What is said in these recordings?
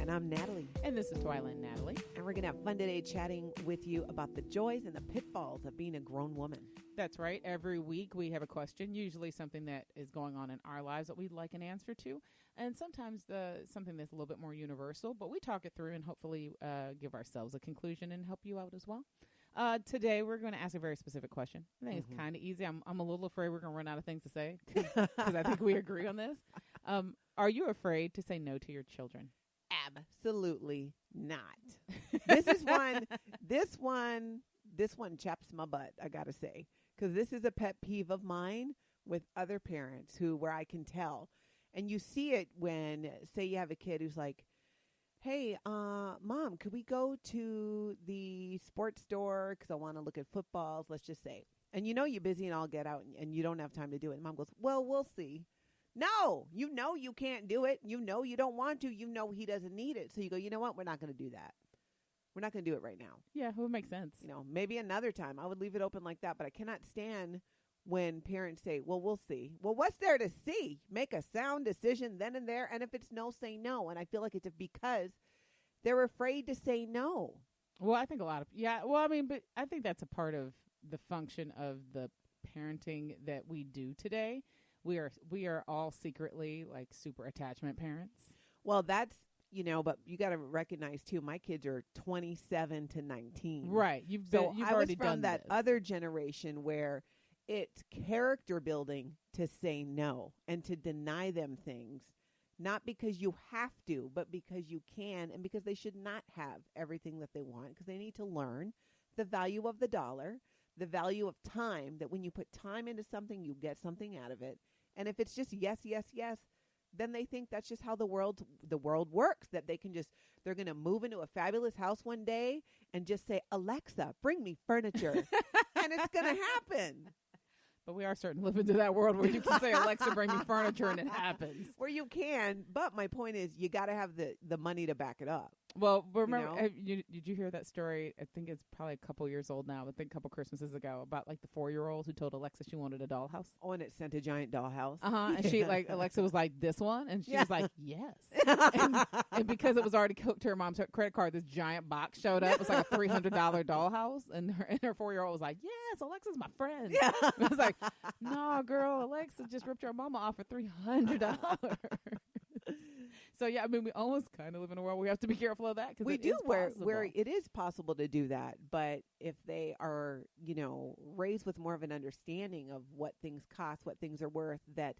And I'm Natalie. And this is Twyla and Natalie. And we're going to have fun today chatting with you about the joys and the pitfalls of being a grown woman. That's right. Every week we have a question, usually something that is going on in our lives that we'd like an answer to. And sometimes something that's a little bit more universal, but we talk it through and hopefully give ourselves a conclusion and help you out as well. Today we're going to ask a very specific question. I think it's kind of easy. I'm a little afraid we're going to run out of things to say because I think we agree on this. Are you afraid to say no to your children? Absolutely not. This one chaps my butt, I got to say, because this is a pet peeve of mine with other parents where I can tell. And you see it when, say, you have a kid who's like, hey, Mom, could we go to the sports store because I want to look at footballs, let's just say. And you know you're busy and I'll get out and you don't have time to do it. And Mom goes, well, we'll see. No, you know you can't do it. You know you don't want to. You know he doesn't need it. So you go, you know what? We're not going to do that. We're not going to do it right now. Yeah, it would make sense. You know, maybe another time. I would leave it open like that. But I cannot stand when parents say, well, we'll see. Well, what's there to see? Make a sound decision then and there. And if it's no, say no. And I feel like it's because they're afraid to say no. Well, I think but I think that's a part of the function of the parenting that we do today. We are all secretly like super attachment parents. Well, that's, but you got to recognize too, my kids are 27 to 19. Right. You've already done this. I was from that other generation where it's character building to say no and to deny them things, not because you have to, but because you can and because they should not have everything that they want because they need to learn the value of the dollar, the value of time, that when you put time into something, you get something out of it. And if it's just yes, yes, yes, then they think that's just how the world works, that they're going to move into a fabulous house one day and just say, Alexa, bring me furniture. And it's going to happen. But we are starting to live into that world where you can say, Alexa, bring me furniture, and it happens. Where you can, but my point is you got to have the money to back it up. Well, remember, did you hear that story? I think it's probably a couple years old now, I think a couple Christmases ago, about like the 4-year-old who told Alexa she wanted a dollhouse. Oh, and it sent a giant dollhouse. Uh-huh. And she Alexa was like, this one? And she was like, yes. and because it was already hooked to her mom's credit card, this giant box showed up. It was like a $300 dollhouse. And her 4-year-old was like, yes, Alexa's my friend. Yeah. I was like, no, girl, Alexa just ripped your mama off for $300. So, yeah, we almost kind of live in a world where we have to be careful of that. We do, where it is possible to do that. But if they are, raised with more of an understanding of what things cost, what things are worth, that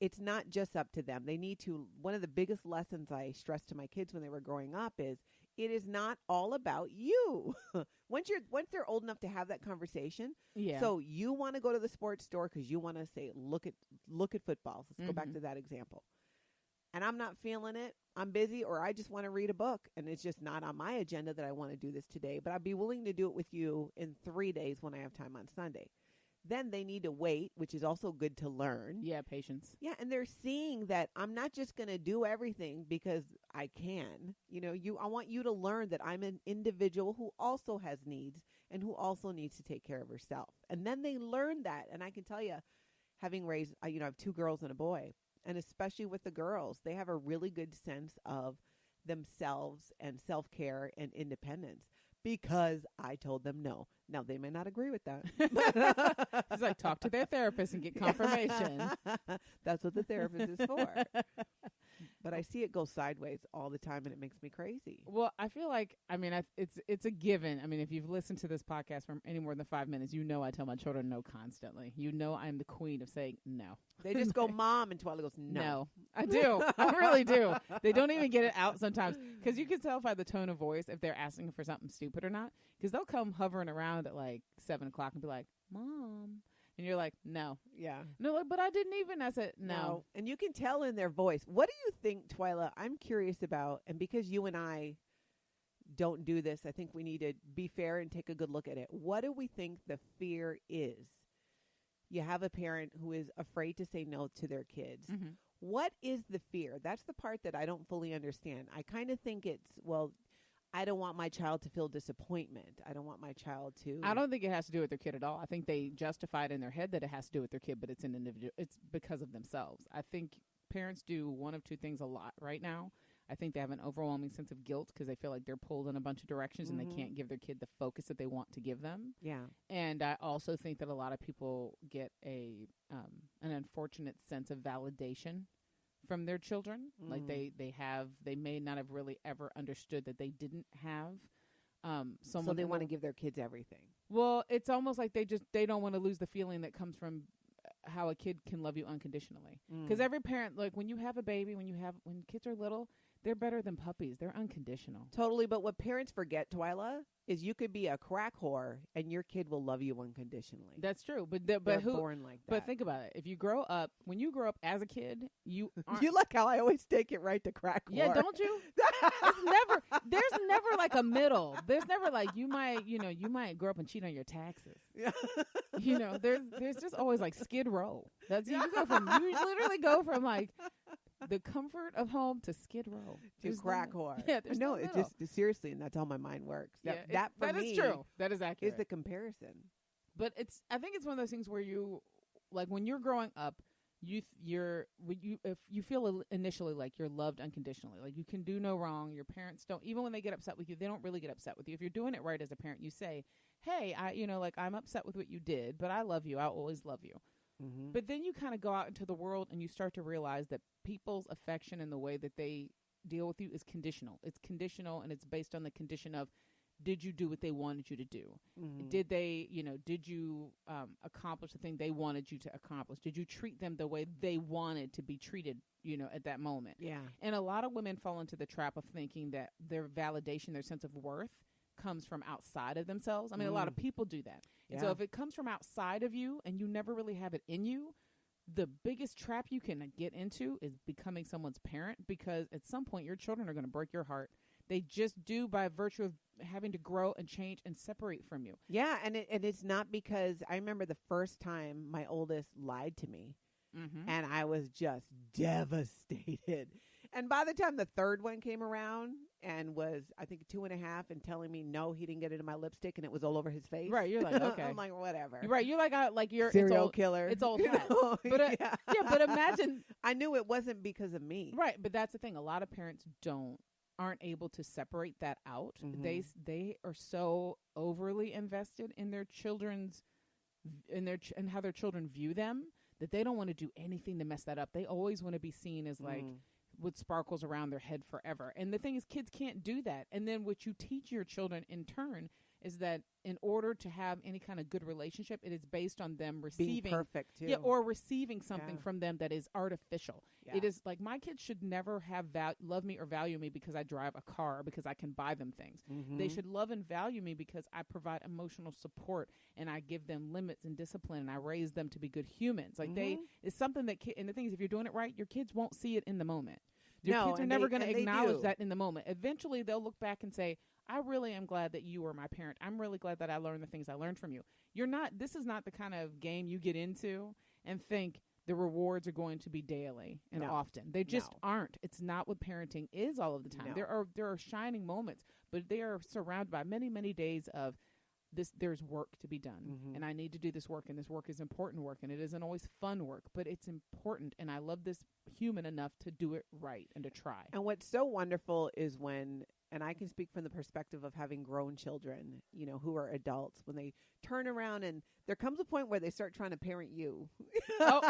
it's not just up to them. They need to, one of the biggest lessons I stressed to my kids when they were growing up is, it is not all about you. Once they're old enough to have that conversation. Yeah. So you want to go to the sports store because you want to say, look at footballs. Let's go back to that example. And I'm not feeling it, I'm busy, or I just want to read a book, and it's just not on my agenda that I want to do this today, but I'd be willing to do it with you in 3 days when I have time on Sunday. Then they need to wait, which is also good to learn. Yeah, patience. Yeah, and they're seeing that I'm not just going to do everything because I can. I want you to learn that I'm an individual who also has needs and who also needs to take care of herself. And then they learn that, and I can tell you, having raised, I have 2 girls and a boy, and especially with the girls, they have a really good sense of themselves and self-care and independence because I told them no. Now, they may not agree with that. She's like, talk to their therapist and get confirmation. That's what the therapist is for. But I see it go sideways all the time, and it makes me crazy. Well, I feel like, it's a given. If you've listened to this podcast for any more than 5 minutes, I tell my children no constantly. I'm the queen of saying no. They just go, Mom, and Twyla goes, no. No, I do. I really do. They don't even get it out sometimes because you can tell by the tone of voice if they're asking for something stupid or not, because they'll come hovering around at like 7 o'clock and be like, Mom. And you're like, no. Yeah. No, but I didn't even. I said, no. And you can tell in their voice. What do you think, Twyla? I'm curious about, and because you and I don't do this, I think we need to be fair and take a good look at it. What do we think the fear is? You have a parent who is afraid to say no to their kids. Mm-hmm. What is the fear? That's the part that I don't fully understand. I kind of think it's, I don't want my child to feel disappointment. I don't want my child to. I don't think it has to do with their kid at all. I think they justify it in their head that it has to do with their kid, but it's an individual. It's because of themselves. I think parents do one of two things a lot right now. I think they have an overwhelming sense of guilt because they feel like they're pulled in a bunch of directions and they can't give their kid the focus that they want to give them. Yeah. And I also think that a lot of people get an unfortunate sense of validation from their children. Like they may not have really ever understood that they didn't have so they want to give their kids everything. Well, it's almost like they don't want to lose the feeling that comes from how a kid can love you unconditionally. Because every parent, like when you have a baby, when kids are little, they're better than puppies. They're unconditional. Totally. But what parents forget, Twyla, is you could be a crack whore and your kid will love you unconditionally. That's true. But they're born like that. But think about it. When you grow up as a kid, you aren't. You like how I always take it right to crack whore. Yeah, don't you? There's never like a middle. There's never like you might grow up and cheat on your taxes. Yeah. There's just always like Skid Row. You literally go from like the comfort of home to Skid Row to crack whore. Yeah, no, it's just seriously, and that's how my mind works. That for me is true. That is accurate. Is the comparison. But I think it's one of those things where you like when you're growing up, if you feel initially like you're loved unconditionally, like you can do no wrong. Your parents don't, even when they get upset with you, they don't really get upset with you. If you're doing it right as a parent, you say, "Hey, I'm upset with what you did, but I love you. I'll always love you." Mm-hmm. But then you kind of go out into the world and you start to realize that people's affection and the way that they deal with you is conditional. It's conditional, and it's based on the condition of, did you do what they wanted you to do? Mm-hmm. Did you accomplish the thing they wanted you to accomplish? Did you treat them the way they wanted to be treated, at that moment? Yeah. And a lot of women fall into the trap of thinking that their validation, their sense of worth comes from outside of themselves. I mean, a lot of people do that. Yeah. And so if it comes from outside of you and you never really have it in you, the biggest trap you can get into is becoming someone's parent, because at some point your children are going to break your heart. They just do, by virtue of having to grow and change and separate from you. Yeah, and it's not because I remember the first time my oldest lied to me, and I was just devastated. And by the time the third one came around and was, I think, 2.5 and telling me, no, he didn't get it in my lipstick and it was all over his face. Right, you're like, okay. I'm like, whatever. You're right, you're like you're serial killer. It's old hat. But but imagine. I knew it wasn't because of me. Right, but that's the thing. A lot of parents aren't able to separate that out. Mm-hmm. They are so overly invested in their children's and how their children view them that they don't want to do anything to mess that up. They always want to be seen as like with sparkles around their head forever. And the thing is, kids can't do that. And then what you teach your children in turn is that in order to have any kind of good relationship, it is based on them receiving being perfect too. Yeah, or receiving something from them that is artificial. Yeah. It is like, my kids should never have love me or value me because I drive a car or because I can buy them things. Mm-hmm. They should love and value me because I provide emotional support and I give them limits and discipline and I raise them to be good humans. Like it's something that and the thing is, if you're doing it right, your kids won't see it in the moment. Your kids are never going to acknowledge that in the moment. Eventually, they'll look back and say, I really am glad that you were my parent. I'm really glad that I learned the things I learned from you. This is not the kind of game you get into and think the rewards are going to be daily and often. They just aren't. It's not what parenting is all of the time. No. There are shining moments, but they are surrounded by many, many days of there's work to be done, and I need to do this work, and this work is important work, and it isn't always fun work, but it's important, and I love this human enough to do it right and to try. And what's so wonderful is when, and I can speak from the perspective of having grown children, who are adults, when they turn around and there comes a point where they start trying to parent you. Oh.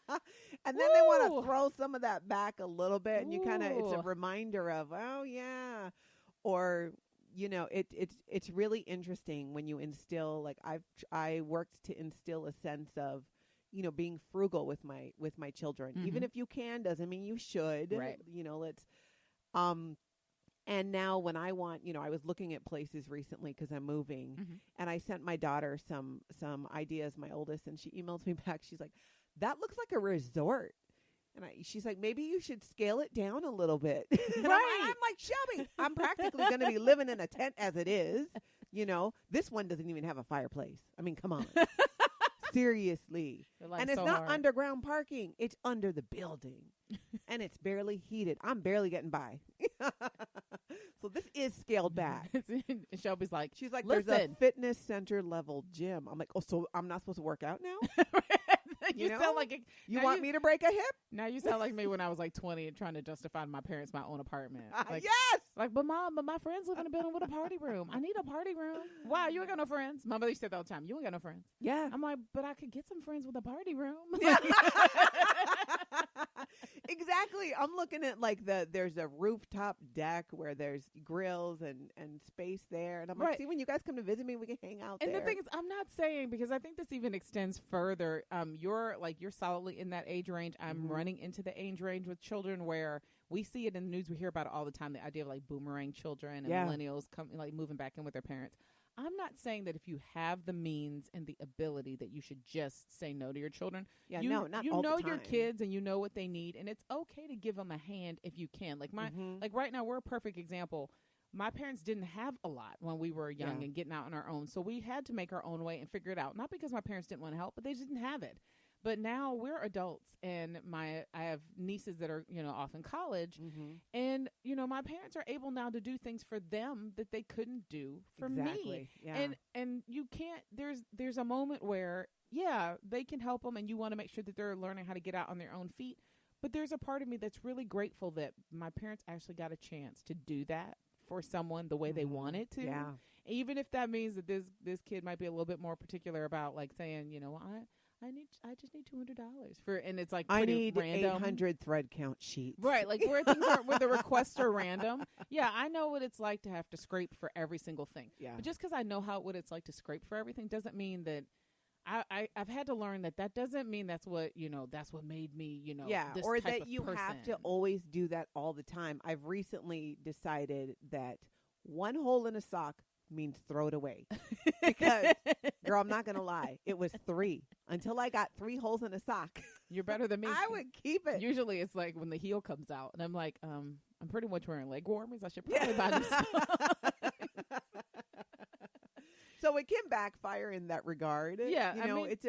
And then they want to throw some of that back a little bit, and you it's a reminder of, oh yeah, or it's really interesting when you instill, like I worked to instill a sense of, being frugal with my children. Even if you can, doesn't mean you should. Right. Let's, and now when I want, I was looking at places recently because I'm moving, and I sent my daughter some ideas, my oldest, and she emails me back. She's like, that looks like a resort. And she's like, maybe you should scale it down a little bit. Right. I'm like, Shelby, I'm practically going to be living in a tent as it is. This one doesn't even have a fireplace. I mean, come on. Seriously. And it's not underground parking. It's under the building. And it's barely heated. I'm barely getting by. So this is scaled back. And Shelby's like, she's like, there's a fitness center level gym. I'm like, oh, so I'm not supposed to work out now? You know? sound like you want me to break a hip? Now you sound like me when I was like 20 and trying to justify to my parents my own apartment. Like, Yes. Like, but mom, my friends live in a building with a party room. I need a party room. Wow, you ain't got no friends. My mother used to say that all the time. You ain't got no friends. Yeah. I'm like, but I could get some friends with a party room. Exactly. I'm looking at like there's a rooftop deck where there's grills and space there. And I'm like, Right. see, when you guys come to visit me, we can hang out And there. the thing is, I'm not saying, because I think this even extends further. You're solidly in that age range. I'm running into the age range with children where we see it in the news. We hear about it all the time. The idea of like boomerang children and millennials moving back in with their parents. I'm not saying that if you have the means and the ability that you should just say no to your children. Yeah, you, no, not you all know the your time. kids and you know what they need, and it's okay to give them a hand if you can. Like like right now, we're a perfect example. My parents didn't have a lot when we were young and getting out on our own, so we had to make our own way and figure it out. Not because my parents didn't want to help, but they just didn't have it. But now we're adults, and I have nieces that are off in college, and my parents are able now to do things for them that they couldn't do for me. Yeah. And you can't. There's a moment where they can help them, and you want to make sure that they're learning how to get out on their own feet. But there's a part of me that's really grateful that my parents actually got a chance to do that for someone the way they wanted to. Yeah. Even if that means that this kid might be a little bit more particular about like saying, I just need $200 for, and it's like I pretty need random. 800 thread count sheets. Right, like where things are, where the requests are random. Yeah, I know what it's like to have to scrape for every single thing. Yeah. But just because I know what it's like to scrape for everything doesn't mean that I've had to learn that doesn't mean that's what made me, this or type that of you person. have to always do that all the time. I've recently decided that one hole in a sock means throw it away. Because, girl, I'm not going to lie. It was 3. Until I got 3 holes in a sock. You're better than me. I would keep it. Usually it's like when the heel comes out and I'm like, I'm pretty much wearing leg warmers. I should probably buy new stuff. So it can backfire in that regard. Yeah, it's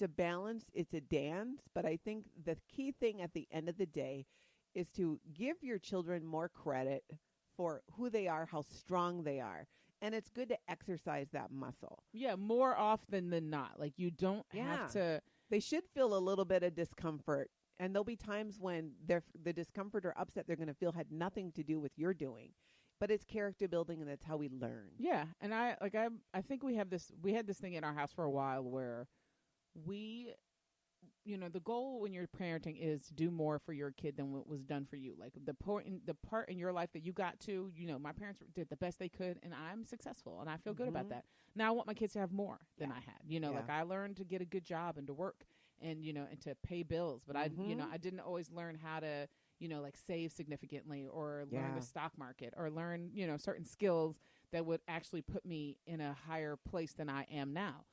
a balance, it's a dance, but I think the key thing at the end of the day is to give your children more credit for who they are, how strong they are. And it's good to exercise that muscle. Yeah, more often than not. Like you don't have to. They should feel a little bit of discomfort. And there'll be times when the discomfort or upset they're going to feel had nothing to do with your doing. But it's character building, and that's how we learn. Yeah, and I think we had this thing in our house for a while where we, the goal when you're parenting is to do more for your kid than what was done for you. Like the part in your life that you got to, my parents did the best they could, and I'm successful, and I feel good about that. Now I want my kids to have more than I had. Like I learned to get a good job and to work and and to pay bills, but I didn't always learn how to like save significantly or learn the stock market or learn, certain skills that would actually put me in a higher place than I am now.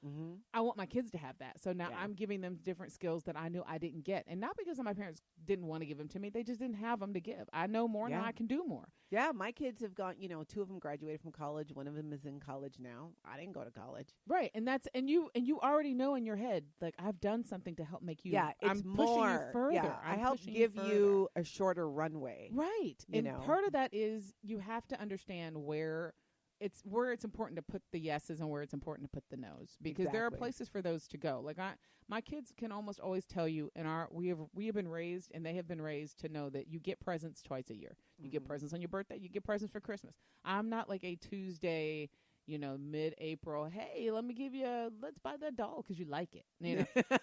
I want my kids to have that. So now I'm giving them different skills that I knew I didn't get. And not because my parents didn't want to give them to me. They just didn't have them to give. I know more now. I can do more. Yeah, my kids have gone, 2 of them graduated from college. One of them is in college now. I didn't go to college. Right. And you already know in your head, like I've done something to help make you. Yeah, it's I'm more. pushing you further. Yeah, I help give you a shorter runway. Right. And part of that is you have to understand where it's important to put the yeses and where it's important to put the nos, because there are places for those to go. Like my kids can almost always tell you we have been raised, and they have been raised to know that you get presents twice a year. You get presents on your birthday, you get presents for Christmas. I'm not like a Tuesday, mid-April, hey, let's buy that doll because you like it.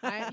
I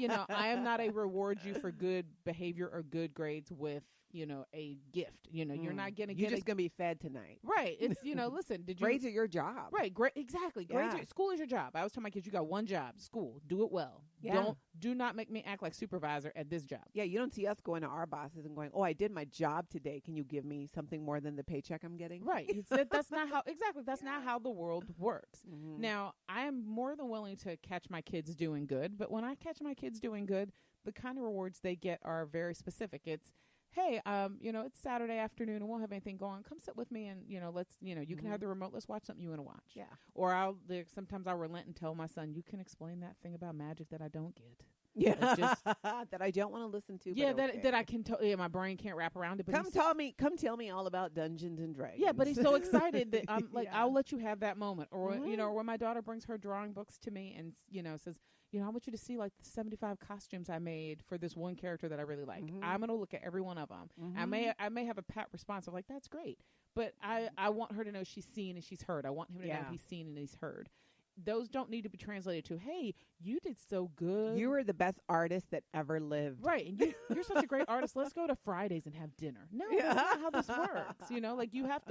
am not a reward you for good behavior or good grades with, a gift. You're not going to get. You're just going to be fed tonight. Right. It's, listen, did you. Grades are your job. Right. Great. Exactly. Grades school is your job. I always tell my kids, you got one job, school. Do it well. Yeah. Do not make me act like supervisor at this job. Yeah. You don't see us going to our bosses and going, oh, I did my job today. Can you give me something more than the paycheck I'm getting? Right. That's not how, exactly. That's not how the world works. Now, I am more than willing to catch my kids doing good, but when I catch my kids doing good, the kind of rewards they get are very specific. It's, hey, it's Saturday afternoon and won't have anything going. Come sit with me and, let's, you can have the remote. Let's watch something you want to watch. Yeah. Or sometimes I'll relent and tell my son, you can explain that thing about magic that I don't get. Yeah, Like, just that I don't want to listen to. yeah, but okay. that I can. My brain can't wrap around it. But Come tell me all about Dungeons and Dragons. yeah, but he's so excited that I'm like, Yeah. I'll let you have that moment. Or Mhm. you know, when my daughter brings her drawing books to me and says, I want you to see like the 75 costumes I made for this one character that I really like. Mhm. I'm gonna look at every one of them. Mhm. I may have a pat response of like, that's great, but I want her to know she's seen and she's heard. I want him to know Yeah. he's seen and he's heard. Those don't need to be translated to, hey, you did so good. You were the best artist that ever lived. Right, and you're such a great artist. Let's go to Fridays and have dinner. No, that's not how this works. Like you have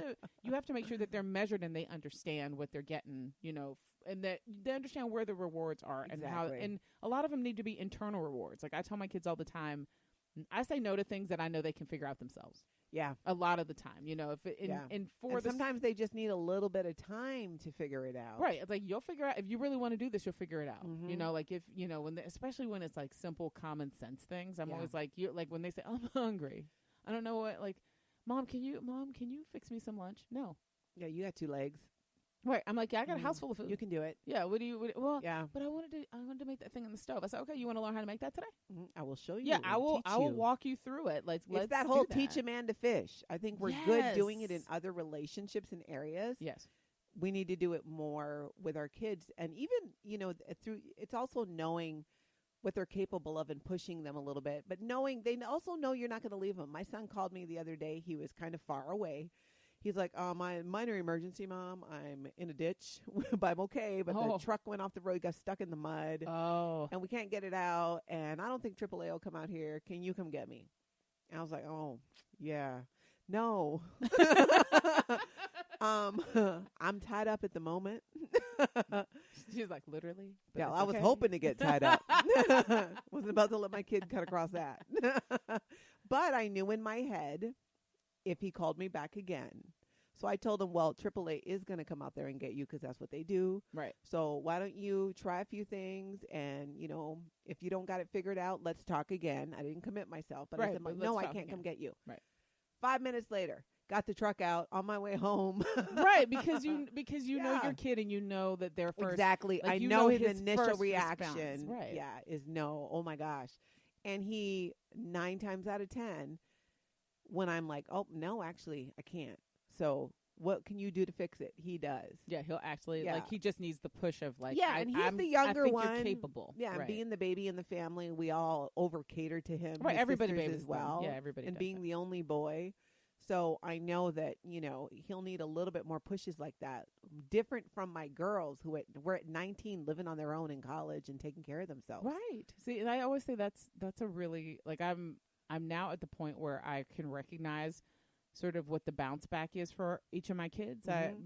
to make sure that they're measured and they understand what they're getting. And that they understand where the rewards are and how. Exactly. And a lot of them need to be internal rewards. Like I tell my kids all the time, I say no to things that I know they can figure out themselves. Yeah. A lot of the time, and Sometimes they just need a little bit of time to figure it out. right. It's like you'll figure out if you really want to do this. You'll figure it out. Mhm. Like if especially when it's like simple common sense things. I'm Yeah. always like when they say I'm hungry. I don't know what Mom, can you fix me some lunch? No. Yeah, you got 2 legs. Right. I'm like, yeah, I got a Mhm. house full of food. You can do it. Yeah. Well, Yeah. but I wanted to make that thing in the stove. I said, okay, you want to learn how to make that today? Mhm. I will show you. Yeah, I will. teach I will you. walk you through it. Let's It's that do whole teach a man to fish. I think we're good doing it in Yes. other relationships and areas. Yes. We need to do it more with our kids, and even through. It's also knowing what they're capable of and pushing them a little bit, but knowing they also know you're not going to leave them. My son called me the other day. He was kind of far away. He's like, my minor emergency, Mom. I'm in a ditch, but I'm okay. But the truck went off the road, got stuck in the mud. Oh. And we can't get it out. And I don't think AAA will come out here. Can you come get me? And I was like, oh, yeah. No. I'm tied up at the moment. She's like, literally? But Yeah, it's I was okay. hoping to get tied up. Wasn't about to let my kid cut across that. But I knew in my head if he called me back again. So I told him, well, AAA is going to come out there and get you because that's what they do. Right. So why don't you try a few things and, if you don't got it figured out, let's talk again. I didn't commit myself, but I Right, said, but no, let's I talk can't again. come get you. Right. 5 minutes later, got the truck out on my way home. Right, because you know Yeah. your kid and you know that their first Exactly. like, I you know know his his initial first reaction. response, right. Yeah, is no. Oh my gosh. And he 9 times out of 10, when I'm like, oh no, actually, I can't. So what can you do to fix it? He does. Yeah, he'll actually Yeah. he just needs the push of like Yeah, and he's I'm, the younger I think one. You're capable. Yeah, and right. being the baby in the family, we all over cater to him. Right, his everybody sisters babies as well. them. Yeah, everybody And does being that. the only boy. So I know that, he'll need a little bit more pushes like that. Different from my girls who were at 19 living on their own in college and taking care of themselves. Right. See, and I always say that's a really I'm now at the point where I can recognize sort of what the bounce back is for each of my kids. I've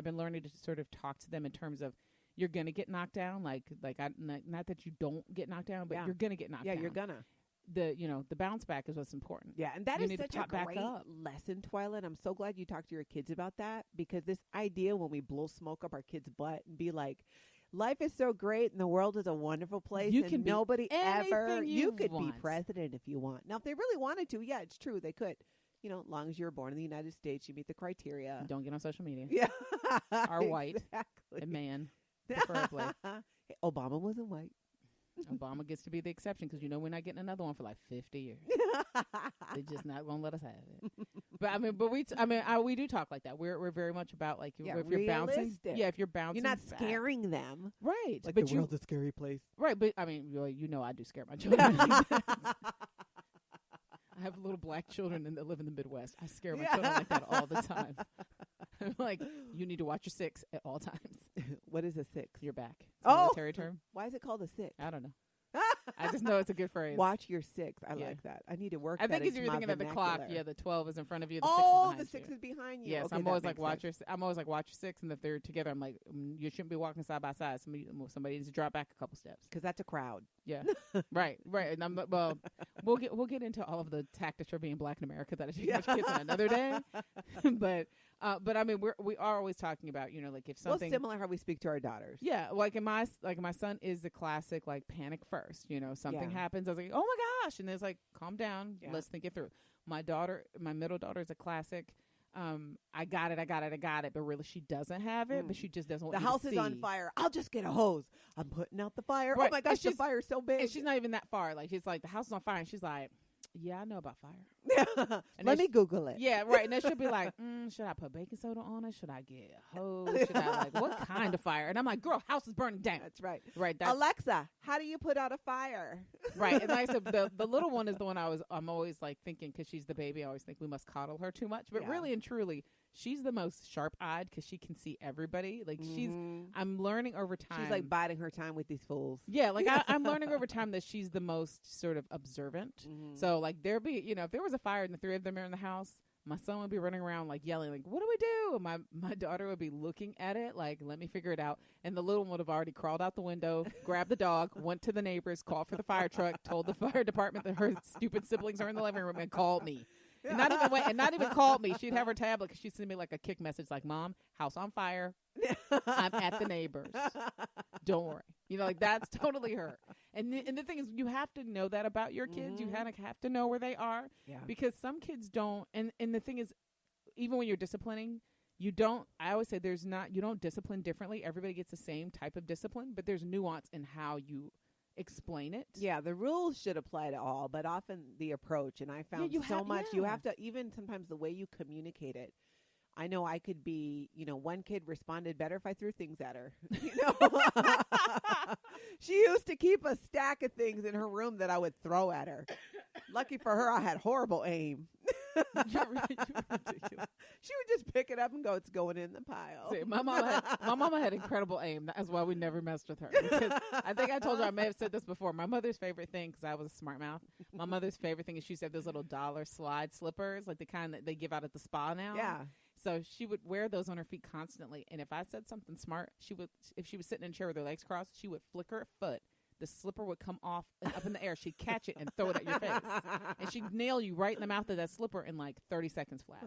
been learning to sort of talk to them in terms of you're going to get knocked down. Not that you don't get knocked down, but Yeah. you're going to get knocked down. Yeah, you're gonna. The bounce back is what's important. Yeah, and that You is need to such a pop back great up. lesson, Twyla. I'm so glad you talked to your kids about that, because this idea when we blow smoke up our kids' butt and be like, life is so great and the world is a wonderful place You and can be nobody ever, anything you you could be want. president if you want. Now, if they really wanted to, yeah, it's true, they could. As long as you were born in the United States, you meet the criteria. Don't get on social media. Yeah. Are white. Exactly. A man, preferably. Hey, Obama wasn't white. Obama gets to be the exception because we're not getting another one for like 50 years. They're just not going to let us have it. But we do talk like that. We're very much about like Yeah, if you're bouncing. realistic. Yeah, if you're bouncing, You're not back. scaring them. right? Like but the world's a scary place. right? But I do scare my children. I have little black children that live in the Midwest. I scare my children like that all the time. I'm like, you need to watch your 6 at all times. What is a 6? Your back. It's a military term. Why is it called a 6? I don't know. I just know it's a good phrase. Watch your 6. I Yeah. like that. I need to work I that think into you're my thinking of the clock. vernacular. Yeah, the 12 is in front of you. The Oh, 6 is the behind 6 you. is behind you. Yes, Okay, I'm that always like makes sense. I'm always like watch your 6, and if they're together, I'm like you shouldn't be walking side by side. Somebody needs to drop back a couple steps. Because that's a crowd. Yeah, right. And we'll get into all of the tactics for being black in America that I teach my kids on another day. but I mean we are always talking about like if something similar how we speak to our daughters. Yeah, like my son is the classic like panic first. Something Yeah. happens. I was like, oh my gosh, and there's like calm down. Yeah. Let's think it through. My middle daughter is a classic. I got it, but really she doesn't have it, but she just doesn't want the you to house is on see. fire. I'll just get a hose. I'm putting out the fire. Right. Oh my gosh, the fire's so big. And she's not even that far. Like, she's like, the house is on fire, and she's like, yeah, I know about fire. Let me Google it. Yeah, right. And then she'll be like, should I put baking soda on it? Should I get a hose? Should I, like, what kind of fire? And I'm like, girl, house is burning down. That's right. Right. Alexa, how do you put out a fire? Right. And like I said, the little one is the one I'm always like thinking, because she's the baby, I always think we must coddle her too much. But really and truly, she's the most sharp-eyed because she can see everybody. Like, I'm learning over time. She's like biding her time with these fools. Yeah, like I'm learning over time that she's the most sort of observant. So like there'll be, if there was a fire and the three of them are in the house, my son would be running around like yelling, like, what do we do? And my daughter would be looking at it like, let me figure it out. And the little one would have already crawled out the window, grabbed the dog, went to the neighbors, called for the fire truck, told the fire department that her stupid siblings are in the living room, and called me. And not even called me. She'd have her tablet because she'd send me like a kick message like, Mom, house on fire. I'm at the neighbors. Don't worry. Like that's totally her. And the thing is, you have to know that about your kids. You have to know where they are. Yeah. Because some kids don't. And the thing is, even when you're disciplining, I always say you don't discipline differently. Everybody gets the same type of discipline, but there's nuance in how you explain it. Yeah, the rules should apply to all, but often the approach. And I found so much. You have to, even sometimes the way you communicate it. I know I could be, one kid responded better if I threw things at her. She used to keep a stack of things in her room that I would throw at her. Lucky for her, I had horrible aim. You're ridiculous. She would just pick it up and go, it's going in the pile. See, my mama had incredible aim. That's why we never messed with her. Because I think I told you, I may have said this before. My mother's favorite thing, because I was a smart mouth, my mother's favorite thing is she used to have those little dollar slide slippers, like the kind that they give out at the spa now. Yeah. So she would wear those on her feet constantly. And if I said something smart, if she was sitting in a chair with her legs crossed, she would flick her foot. The slipper would come off and up in the air. She'd catch it and throw it at your face. And she'd nail you right in the mouth of that slipper in like 30 seconds flat.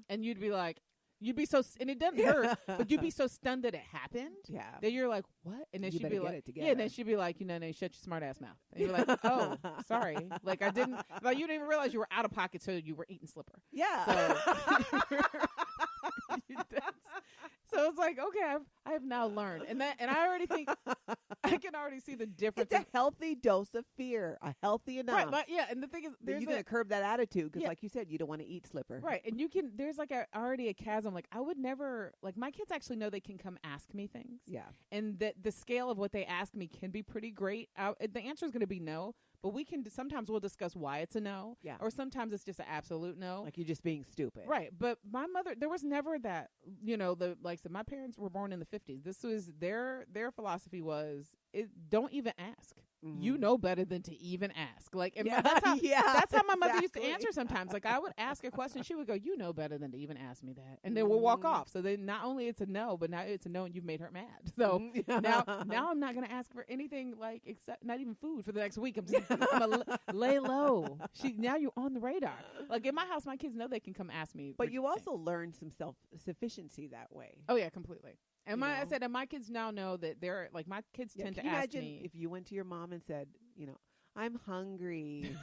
And you'd be so, and it doesn't hurt, but you'd be so stunned that it happened. Yeah. That you're like, what? And then she'd be like, yeah, and then she'd be like, shut your smart ass mouth. And you're like, oh, sorry. Like you didn't even realize you were out of pocket, so you were eating slipper. Yeah. So it's like, okay, I have now learned, and I already think I can already see the difference. It's a healthy dose of fear, a healthy enough. Right, but yeah, and the thing is, you're going to curb that attitude because, like you said, you don't want to eat slipper. Right, and there's like already a chasm. Like I would never, like my kids actually know they can come ask me things. Yeah, and that the scale of what they ask me can be pretty great. The answer is going to be no. But sometimes we'll discuss why it's a no. Yeah. Or sometimes it's just an absolute no. Like you're just being stupid. Right. But my mother, there was never that, so my parents were born in the 50s. This was their philosophy was, don't even ask. Mm-hmm. You know better than to even ask. Like, and yeah, that's how my mother used to answer sometimes. Like I would ask a question. She would go, you know better than to even ask me that. And then we'll walk off. So then not only it's a no, but now it's a no and you've made her mad. So now I'm not going to ask for anything like, except not even food for the next week. I'm going to lay low. Now you're on the radar. Like in my house, my kids know they can come ask me. But you also learn some self-sufficiency that way. Oh yeah, completely. And I said, and my kids now know that they're like, my kids tend to ask me. If you went to your mom and said, I'm hungry,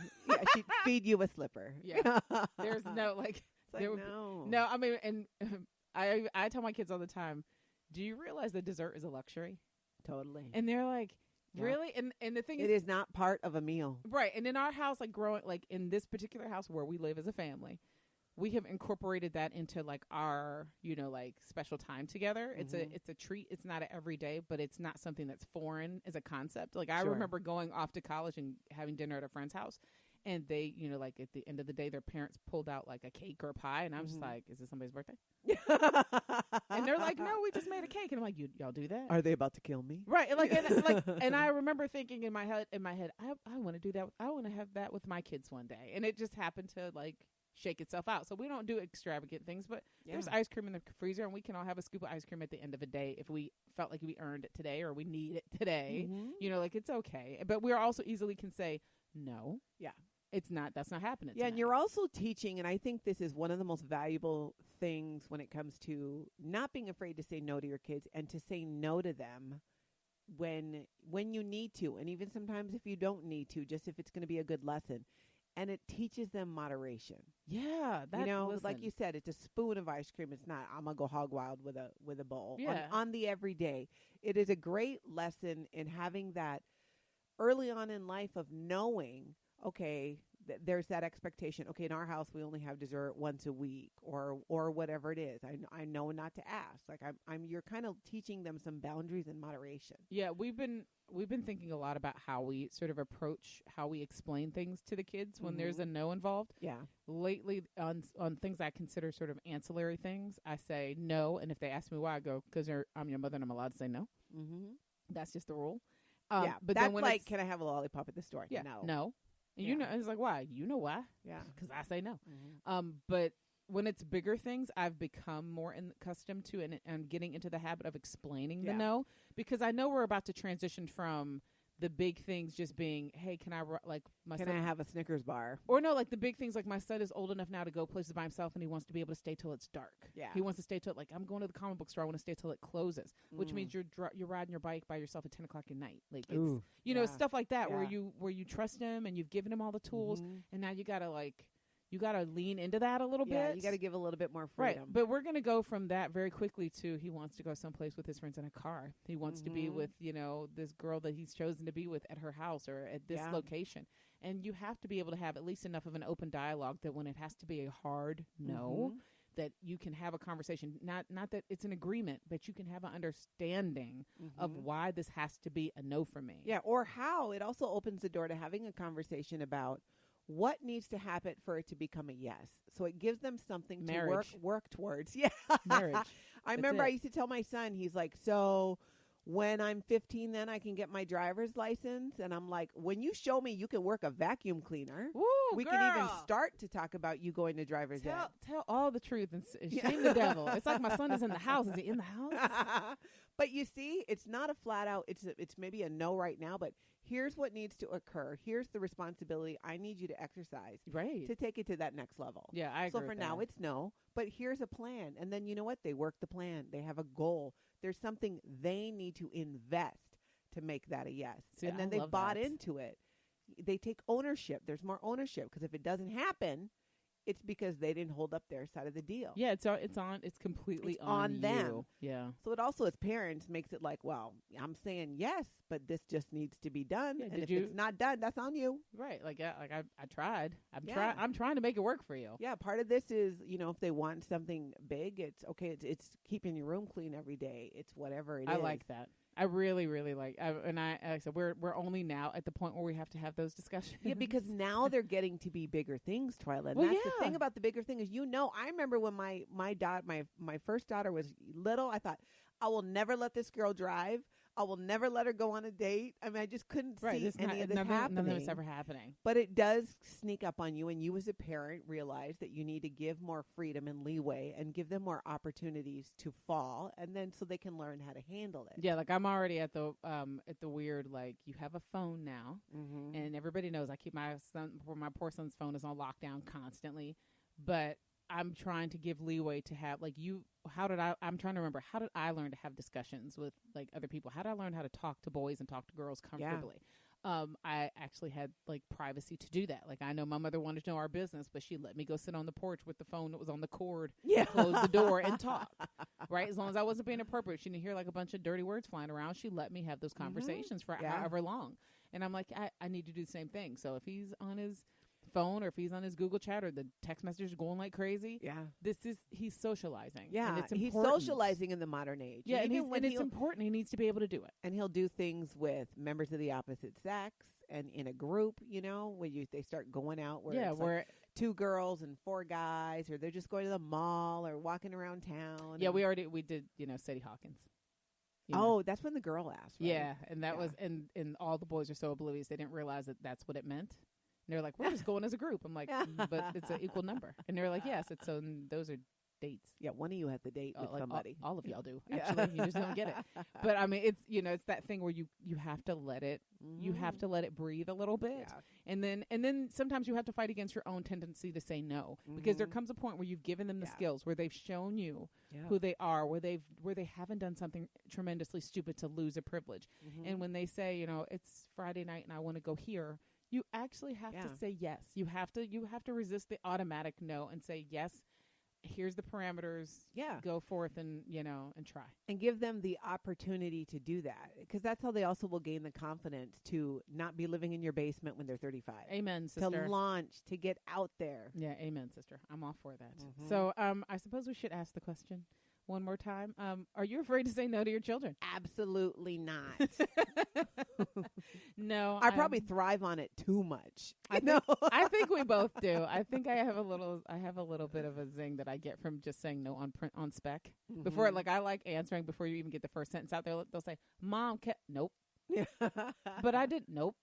she'd feed you a slipper. Yeah. There's no like, no. No, I mean, and I tell my kids all the time, do you realize that dessert is a luxury? Totally. And they're like, really? And the thing is, it is not part of a meal. Right. And in our house, like in this particular house where we live as a family, we have incorporated that into like our, like special time together. Mm-hmm. It's a treat. It's not an everyday, but it's not something that's foreign as a concept. Like I remember going off to college and having dinner at a friend's house, and they, like at the end of the day, their parents pulled out like a cake or a pie, and I'm just like, is this somebody's birthday? And they're like, no, we just made a cake, and I'm like, y'all do that? Are they about to kill me? Right, and I remember thinking in my head, I want to do that. I want to have that with my kids one day, and it just happened to like shake itself out. So we don't do extravagant things, but there's ice cream in the freezer, and we can all have a scoop of ice cream at the end of a day if we felt like we earned it today or we need it today. Mm-hmm. Like it's okay. But we also easily can say no. Yeah. That's not happening. Yeah, tonight. and you're also teaching, and I think this is one of the most valuable things when it comes to not being afraid to say no to your kids and to say no to them when you need to, and even sometimes if you don't need to, just if it's going to be a good lesson. and it teaches them moderation. Yeah, that, You know, listen, like you said, it's a spoon of ice cream. It's not, I'm going to go hog wild with a bowl. Yeah. On the everyday. It is a great lesson in having that early on in life of knowing, okay, there's that expectation. Okay, in our house, we only have dessert once a week or whatever it is. I know not to ask. Like you're kind of teaching them some boundaries and moderation. Yeah, we've been thinking a lot about how we sort of approach how we explain things to the kids when there's a no involved. Yeah. Lately, on things I consider sort of ancillary things, I say no, and if they ask me why, I go, because I'm your mother and I'm allowed to say no. Mm-hmm. That's just the rule. Yeah, but that's then when like, can I have a lollipop at the store? Yeah, No. no. And Yeah. you know, it's like, why? You know why? Yeah. Because I say no. Mm-hmm. But when it's bigger things, I've become more accustomed to and getting into the habit of explaining the no, because I know we're about to transition from the big things just being, hey, can I have a Snickers bar? Or no, like the big things, like my son is old enough now to go places by himself, and he wants to be able to stay till it's dark. Yeah. He wants to stay till, like, I'm going to the comic book store, I want to stay till it closes, which means you're riding your bike by yourself at 10 o'clock at night. Like, it's, you know, stuff like that where you trust him and you've given him all the tools, and now you gotta lean into that a little bit. You gotta give a little bit more Right, freedom. but we're gonna go from that very quickly to he wants to go someplace with his friends in a car. He wants to be with, you know, this girl that he's chosen to be with at her house or at this location. And you have to be able to have at least enough of an open dialogue that when it has to be a hard no, that you can have a conversation. Not that it's an agreement, but you can have an understanding of why this has to be a no for me. Yeah, or how it also opens the door to having a conversation about what needs to happen for it to become a yes. So it gives them something to work towards. Yeah. Marriage. I remember I used to tell my son, he's like, so when I'm 15, then I can get my driver's license. And I'm like, when you show me you can work a vacuum cleaner, we can even start to talk about you going to driver's ed. Tell all the truth and shame the devil. It's like my son is in the house. Is he in the house? But you see, it's not a flat out, it's maybe a no right now, but here's what needs to occur. Here's the responsibility I need you to exercise to take it to that next level. Yeah, I agree. So for now, it's no, but here's a plan. And then you know what? They work the plan. They have a goal. There's something they need to invest to make that a yes. See, and then they bought into it. They take ownership. There's more ownership because if it doesn't happen, it's because they didn't hold up their side of the deal. Yeah, it's completely on them. You. Yeah. So it also, as parents, makes it like, well, I'm saying yes, but this just needs to be done. Yeah, and if it's not done, that's on you. Right. Like I tried. I'm trying to make it work for you. Yeah. Part of this is, you know, if they want something big, it's okay. It's keeping your room clean every day. It's whatever it is. I like that. I really, really like, like I said, we're only now at the point where we have to have those discussions. Yeah, because now they're getting to be bigger things, Twyla. And that's the thing about the bigger thing is, you know, I remember when my first daughter was little, I thought, I will never let this girl drive. I will never let her go on a date. I mean, I just couldn't see any of this happening. None of it's ever happening. But it does sneak up on you, and you as a parent realize that you need to give more freedom and leeway and give them more opportunities to fall, and then so they can learn how to handle it. Yeah, like I'm already at the weird, like, you have a phone now, and everybody knows I keep my poor son's phone is on lockdown constantly, but I'm trying to give leeway to have, like, I'm trying to remember, how did I learn to have discussions with, like, other people? How did I learn how to talk to boys and talk to girls comfortably? Yeah. I actually had, like, privacy to do that. Like, I know my mother wanted to know our business, but she let me go sit on the porch with the phone that was on the cord, close the door and talk, right? As long as I wasn't being appropriate. She didn't hear, like, a bunch of dirty words flying around. She let me have those conversations for however long. And I'm like, I need to do the same thing. So if he's on his phone or if he's on his Google chat or the text messages are going like crazy, he's socializing. Yeah, and it's he's socializing in the modern age. Yeah, and it's important. He needs to be able to do it. And he'll do things with members of the opposite sex and in a group, you know, when they start going out where it's like 2 girls and 4 guys, or they're just going to the mall or walking around town. Yeah, we did, you know, Sadie Hawkins. Oh, that's when the girl asked, right? Yeah, and that was, and all the boys are so oblivious, they didn't realize that that's what it meant. And they're like, we're just going as a group. I'm like, but it's an equal number. And they're like, yes, so those are dates. Yeah, one of you has a date with somebody. All of y'all do. Actually, you just don't get it. But I mean, it's, you know, it's that thing where you have to let it, you have to let it breathe a little bit. Yeah. And then sometimes you have to fight against your own tendency to say no, because there comes a point where you've given them the skills, where they've shown you who they are, where they haven't done something tremendously stupid to lose a privilege. And when they say, you know, it's Friday night and I want to go here, You actually have to say yes. You have to resist the automatic no and say yes. Here's the parameters. Yeah. Go forth and try. And give them the opportunity to do that, because that's how they also will gain the confidence to not be living in your basement when they're 35. Amen, sister. To launch, to get out there. Yeah, amen, sister. I'm all for that. Mm-hmm. So I suppose we should ask the question one more time. Are you afraid to say no to your children? Absolutely not. No. I probably thrive on it too much. I think we both do. I think I have a little bit of a zing that I get from just saying no on spec. Mm-hmm. Before, like, I like answering before you even get the first sentence out there. They'll say, "Mom, nope." But I didn't. Nope.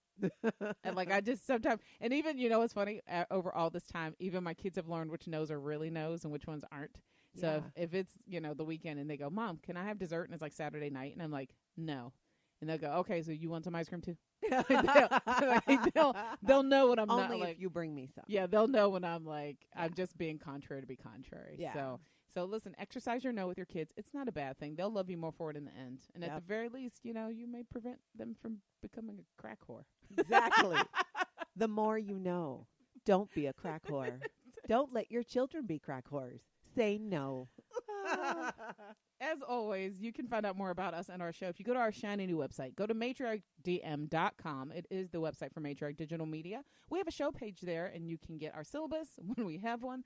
And like I just sometimes, and even it's funny. Over all this time, even my kids have learned which no's are really no's and which ones aren't. So if it's the weekend and they go, "Mom, can I have dessert?" and it's like Saturday night, and I'm like, "No," and they'll go, "Okay, so you want some ice cream too?" they'll know when I'm only not like, if you bring me some. Yeah, they'll know when I'm like I'm just being contrary to be contrary. Yeah. So listen, exercise your no with your kids. It's not a bad thing. They'll love you more for it in the end. And at the very least, you may prevent them from becoming a crack whore. Exactly. The more you know. Don't be a crack whore. Don't let your children be crack whores. Say no. As always, you can find out more about us and our show if you go to our shiny new website. Go to matriarchdm.com. It is the website for Matriarch Digital Media. We have a show page there, and you can get our syllabus when we have one.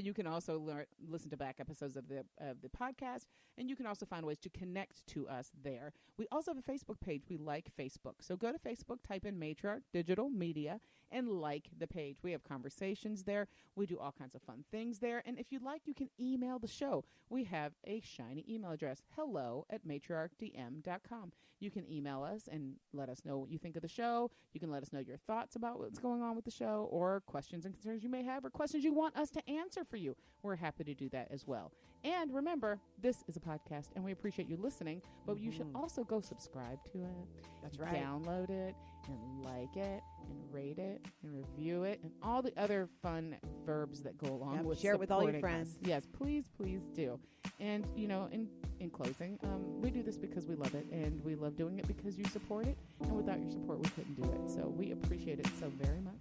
You can also listen to back episodes of the podcast, and you can also find ways to connect to us there. We also have a Facebook page. We like Facebook. So go to Facebook, type in Matriarch Digital Media, and like the page. We have conversations there. We do all kinds of fun things there. And if you'd like, you can email the show. We have a shiny email address, hello@matriarchdm.com. You can email us and let us know what you think of the show. You can let us know your thoughts about what's going on with the show, or questions and concerns you may have, or questions you want us to answer for you. We're happy to do that as well. And remember, this is a podcast, and we appreciate you listening, but you should also go subscribe to it. That's right. Download it, and like it, and rate it, and review it, and all the other fun verbs that go along with share it with all your friends. Us. Yes, please do. And, in closing, we do this because we love it, and we love doing it because you support it, and without your support, we couldn't do it. So we appreciate it so very much.